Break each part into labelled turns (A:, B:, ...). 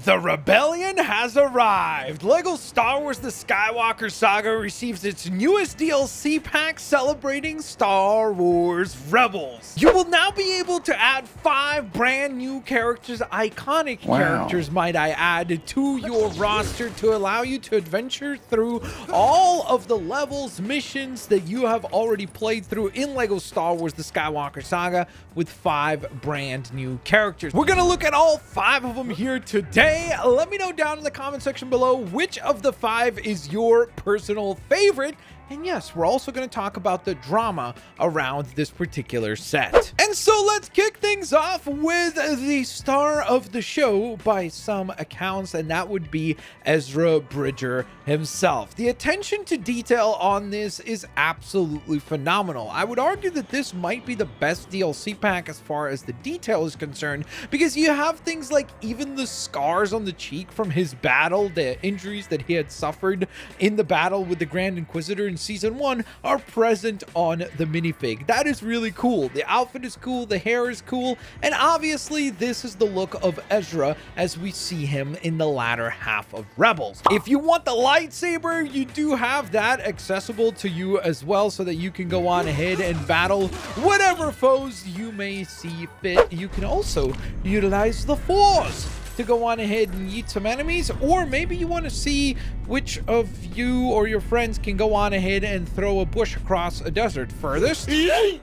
A: The rebellion has arrived! LEGO Star Wars The Skywalker Saga receives its newest DLC pack celebrating Star Wars Rebels. You will now be able to add 5 brand new characters, iconic characters might I add, to your roster to allow you to adventure through all of the levels, missions that you have already played through in LEGO Star Wars The Skywalker Saga with 5 brand new characters. We're gonna look at all 5 of them here today. Let me know down in the comment section below which of the 5 is your personal favorite. And yes, we're also going to talk about the drama around this particular set. And so let's kick things off with the star of the show by some accounts, and that would be Ezra Bridger himself. The attention to detail on this is absolutely phenomenal. I would argue that this might be the best DLC pack as far as the detail is concerned, because you have things like even the scars on the cheek from his battle, the injuries that he had suffered in the battle with the Grand Inquisitor in Season 1 are present on the minifig. That is really cool. The outfit is cool, the hair is cool, and obviously this is the look of Ezra as we see him in the latter half of Rebels. If you want the lightsaber, you do have that accessible to you as well, so that you can go on ahead and battle whatever foes you may see fit. You can also utilize the Force to go on ahead and eat some enemies, or maybe you want to see which of you or your friends can go on ahead and throw a bush across a desert furthest. That's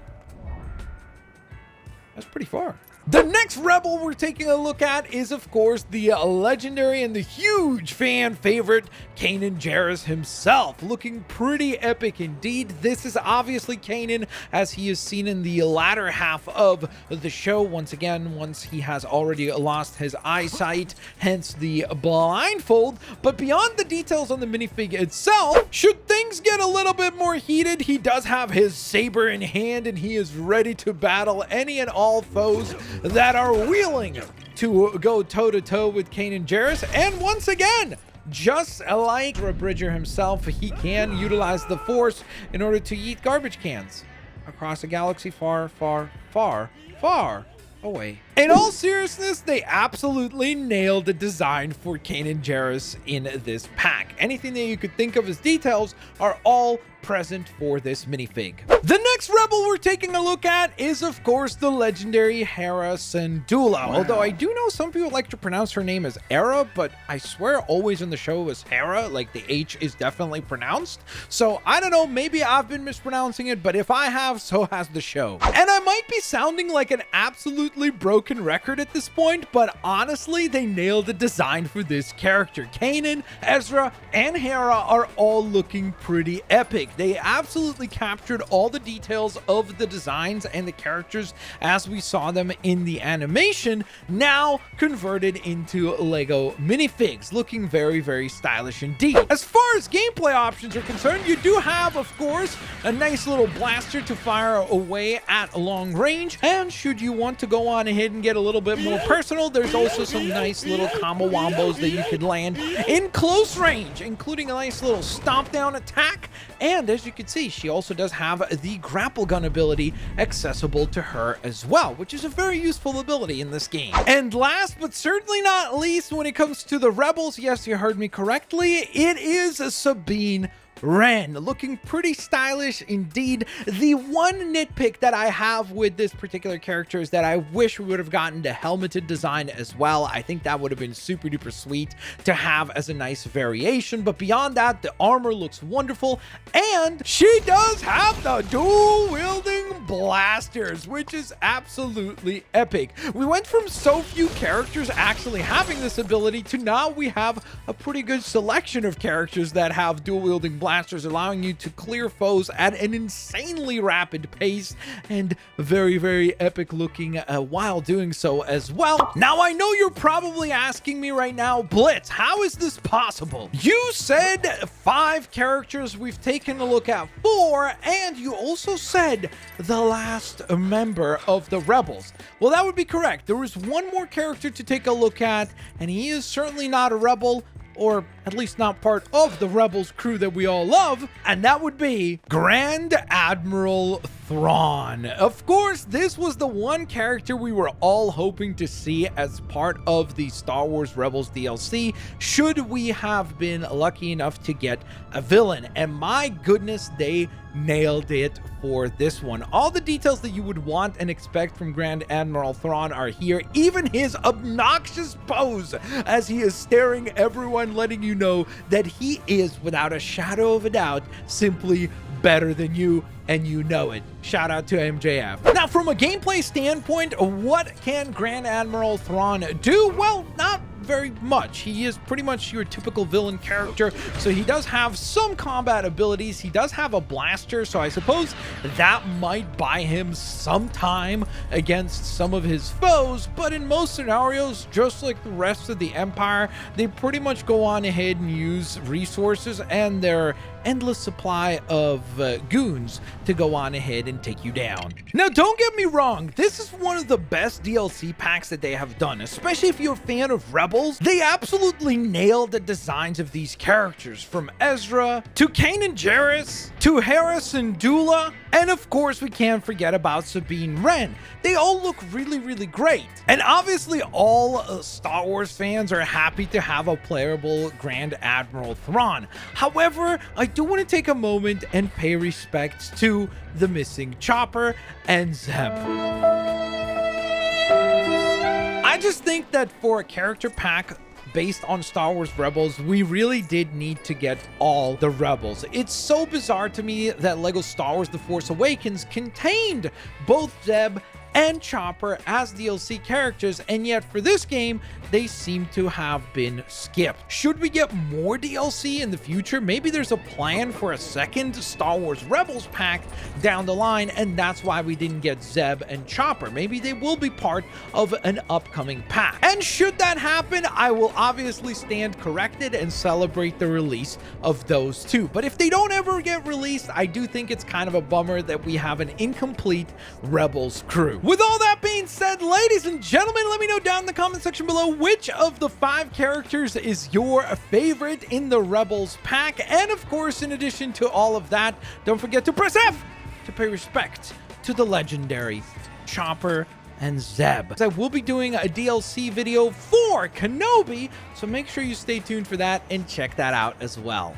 A: pretty far. The next rebel we're taking a look at is, of course, the legendary and the huge fan favorite Kanan Jarrus himself, looking pretty epic indeed. This is obviously Kanan as he is seen in the latter half of the show, once again, once he has already lost his eyesight, hence the blindfold. But beyond the details on the minifig itself, should things get a little bit more heated, he does have his saber in hand and he is ready to battle any and all foes that are willing to go toe-to-toe with Kanan Jarrus. And once again, just like Ezra Bridger himself, he can utilize the Force in order to eat garbage cans across a galaxy far, far, far, far away. In all seriousness, they absolutely nailed the design for Kanan Jarrus in this pack. Anything that you could think of as details are all present for this minifig. The next rebel we're taking a look at is, of course, the legendary Hera Syndulla. Although I do know some people like to pronounce her name as Hera, but I swear always in the show is Hera, like the H is definitely pronounced. So I don't know, maybe I've been mispronouncing it, but if I have, so has the show. And I might be sounding like an absolutely broken record at this point, but honestly, they nailed the design for this character. Kanan, Ezra, and Hera are all looking pretty epic. They absolutely captured all the details of the designs and the characters as we saw them in the animation, now converted into Lego minifigs, looking very, very stylish indeed. As far as gameplay options are concerned, you do have, of course, a nice little blaster to fire away at long range, and should you want to go on ahead and get a little bit more personal, there's also some nice little combo wombos that you can land in close range, including a nice little stomp down attack. And as you can see, she also does have the grapple gun ability accessible to her as well, which is a very useful ability in this game. And last but certainly not least, when it comes to the rebels, yes, you heard me correctly, it is Sabine Wren, looking pretty stylish indeed. The one nitpick that I have with this particular character is that I wish we would have gotten the helmeted design as well. I think that would have been super duper sweet to have as a nice variation, but beyond that, the armor looks wonderful, and she does have the dual wielding blasters, which is absolutely epic. We went from so few characters actually having this ability to now we have a pretty good selection of characters that have dual wielding blasters, allowing you to clear foes at an insanely rapid pace and very, very epic looking while doing so as well. Now, I know you're probably asking me right now, Blitz, how is this possible? You said 5 characters, we've taken a look at 4, and you also said the last member of the Rebels. Well, that would be correct. There was one more character to take a look at, and he is certainly not a rebel, or at least not part of the Rebels crew that we all love, and that would be Grand Admiral Thrawn. Of course, this was the one character we were all hoping to see as part of the Star Wars Rebels DLC, should we have been lucky enough to get a villain. And my goodness, they nailed it for this one. All the details that you would want and expect from Grand Admiral Thrawn are here. Even his obnoxious pose as he is staring everyone, letting you know that he is, without a shadow of a doubt, simply better than you, and you know it. Shout out to MJF. Now, from a gameplay standpoint, what can Grand Admiral Thrawn do? Well, not very much. He is pretty much your typical villain character, so he does have some combat abilities. He does have a blaster, so I suppose that might buy him some time against some of his foes, but in most scenarios, just like the rest of the Empire, they pretty much go on ahead and use resources and their endless supply of goons to go on ahead and take you down. Now, don't get me wrong, this is one of the best DLC packs that they have done, especially if you're a fan of Rebels. They absolutely nailed the designs of these characters, from Ezra to Kanan Jarrus to Hera Syndulla, and of course we can't forget about Sabine Wren. They all look really, really great. And obviously all Star Wars fans are happy to have a playable Grand Admiral Thrawn. However, I do want to take a moment and pay respect to the missing Chopper and Zeb. I just think that for a character pack based on Star Wars Rebels, we really did need to get all the Rebels. It's so bizarre to me that LEGO Star Wars The Force Awakens contained both Zeb and Chopper as DLC characters, and yet for this game, they seem to have been skipped. Should we get more DLC in the future? Maybe there's a plan for a second Star Wars Rebels pack down the line, and that's why we didn't get Zeb and Chopper. Maybe they will be part of an upcoming pack. And should that happen, I will obviously stand corrected and celebrate the release of those two. But if they don't ever get released, I do think it's kind of a bummer that we have an incomplete Rebels crew. With all that being said, ladies and gentlemen, let me know down in the comment section below which of the 5 characters is your favorite in the Rebels pack. And of course, in addition to all of that, don't forget to press F to pay respect to the legendary Chopper and Zeb. I will be doing a DLC video for Kenobi, so make sure you stay tuned for that and check that out as well.